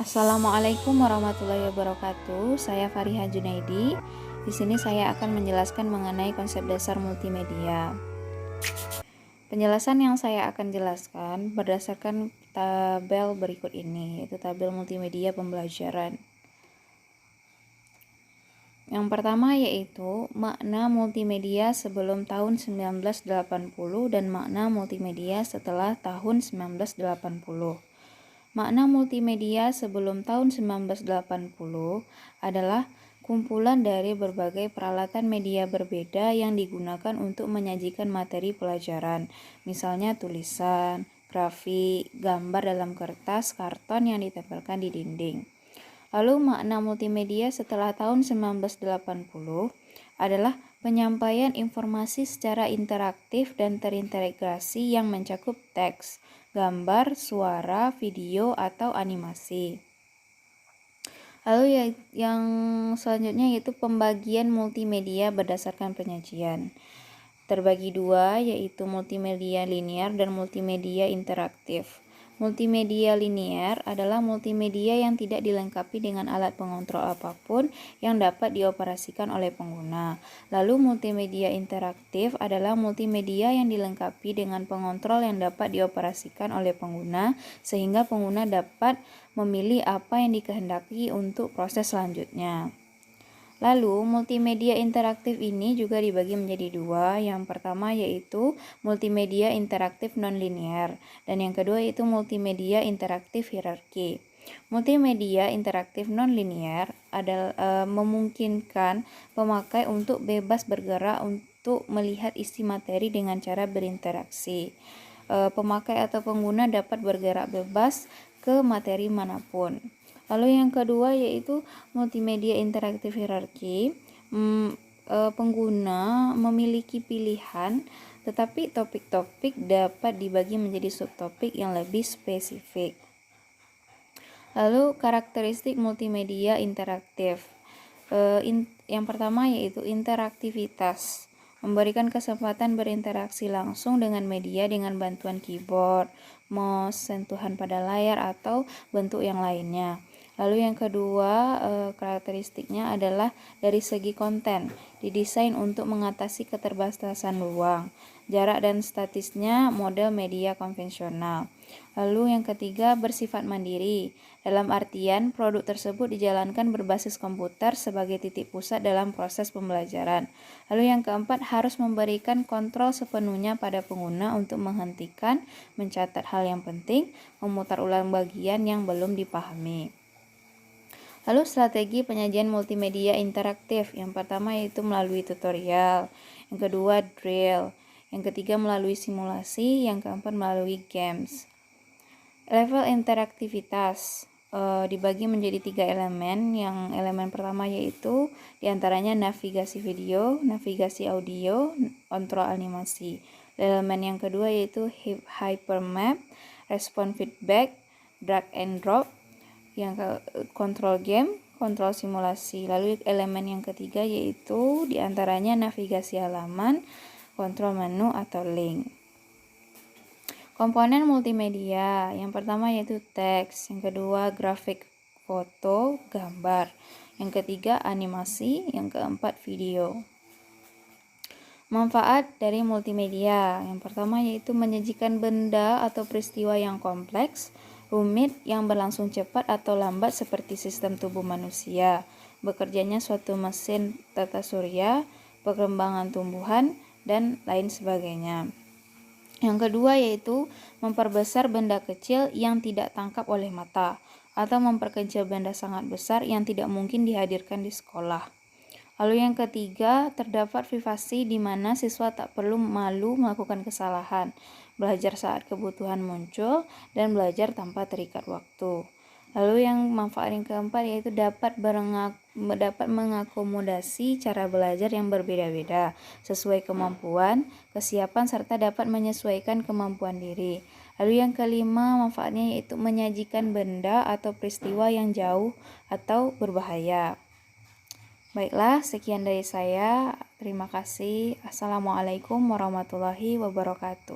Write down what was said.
Assalamualaikum warahmatullahi wabarakatuh. Saya Fariha Junaidi. Di sini saya akan menjelaskan mengenai konsep dasar multimedia. Penjelasan yang saya akan jelaskan berdasarkan tabel berikut ini, yaitu tabel multimedia pembelajaran. Yang pertama yaitu makna multimedia sebelum tahun 1980 dan makna multimedia setelah tahun 1980. Makna multimedia sebelum tahun 1980 adalah kumpulan dari berbagai peralatan media berbeda yang digunakan untuk menyajikan materi pelajaran, misalnya tulisan, grafik, gambar dalam kertas, karton yang ditempelkan di dinding. Lalu makna multimedia setelah tahun 1980 adalah penyampaian informasi secara interaktif dan terintegrasi yang mencakup teks, gambar, suara, video, atau animasi. Lalu yang selanjutnya yaitu pembagian multimedia berdasarkan penyajian. Terbagi dua, yaitu multimedia linear dan multimedia interaktif. Multimedia linear adalah multimedia yang tidak dilengkapi dengan alat pengontrol apapun yang dapat dioperasikan oleh pengguna. Lalu multimedia interaktif adalah multimedia yang dilengkapi dengan pengontrol yang dapat dioperasikan oleh pengguna sehingga pengguna dapat memilih apa yang dikehendaki untuk proses selanjutnya. Lalu, multimedia interaktif ini juga dibagi menjadi dua. Yang pertama yaitu multimedia interaktif non-linear, dan yang kedua yaitu multimedia interaktif hierarki. Multimedia interaktif non-linear adalah memungkinkan pemakai untuk bebas bergerak untuk melihat isi materi dengan cara berinteraksi. Pemakai atau pengguna dapat bergerak bebas ke materi manapun. Lalu yang kedua yaitu multimedia interaktif hierarki. Pengguna memiliki pilihan, tetapi topik-topik dapat dibagi menjadi subtopik yang lebih spesifik. Lalu karakteristik multimedia interaktif. Yang pertama yaitu interaktivitas. Memberikan kesempatan berinteraksi langsung dengan media dengan bantuan keyboard, mouse, sentuhan pada layar, atau bentuk yang lainnya. Lalu yang kedua, karakteristiknya adalah dari segi konten, didesain untuk mengatasi keterbatasan ruang, jarak dan statisnya model media konvensional. Lalu yang ketiga, bersifat mandiri, dalam artian produk tersebut dijalankan berbasis komputer sebagai titik pusat dalam proses pembelajaran. Lalu yang keempat, harus memberikan kontrol sepenuhnya pada pengguna untuk menghentikan, mencatat hal yang penting, memutar ulang bagian yang belum dipahami. Lalu strategi penyajian multimedia interaktif. Yang pertama yaitu melalui tutorial, yang kedua drill, yang ketiga melalui simulasi, yang keempat melalui games. Level interaktivitas dibagi menjadi 3 elemen. Yang elemen pertama yaitu diantaranya navigasi video, navigasi audio, kontrol animasi. Elemen yang kedua yaitu hypermap, respon feedback, drag and drop, yang kontrol game, kontrol simulasi. Lalu elemen yang ketiga yaitu diantaranya navigasi halaman, kontrol menu atau link. Komponen multimedia, yang pertama yaitu teks, yang kedua grafik, foto, gambar, yang ketiga animasi, yang keempat video. Manfaat dari multimedia, yang pertama yaitu menyajikan benda atau peristiwa yang kompleks, rumit, yang berlangsung cepat atau lambat seperti sistem tubuh manusia, bekerjanya suatu mesin tata surya, perkembangan tumbuhan, dan lain sebagainya. Yang kedua yaitu memperbesar benda kecil yang tidak tangkap oleh mata, atau memperkecil benda sangat besar yang tidak mungkin dihadirkan di sekolah. Lalu yang ketiga, terdapat privasi di mana siswa tak perlu malu melakukan kesalahan, belajar saat kebutuhan muncul, dan belajar tanpa terikat waktu. Lalu yang manfaat yang keempat yaitu dapat mengakomodasi cara belajar yang berbeda-beda sesuai kemampuan, kesiapan, serta dapat menyesuaikan kemampuan diri. Lalu yang kelima, manfaatnya yaitu menyajikan benda atau peristiwa yang jauh atau berbahaya. Baiklah, sekian dari saya. Terima kasih. Assalamualaikum warahmatullahi wabarakatuh.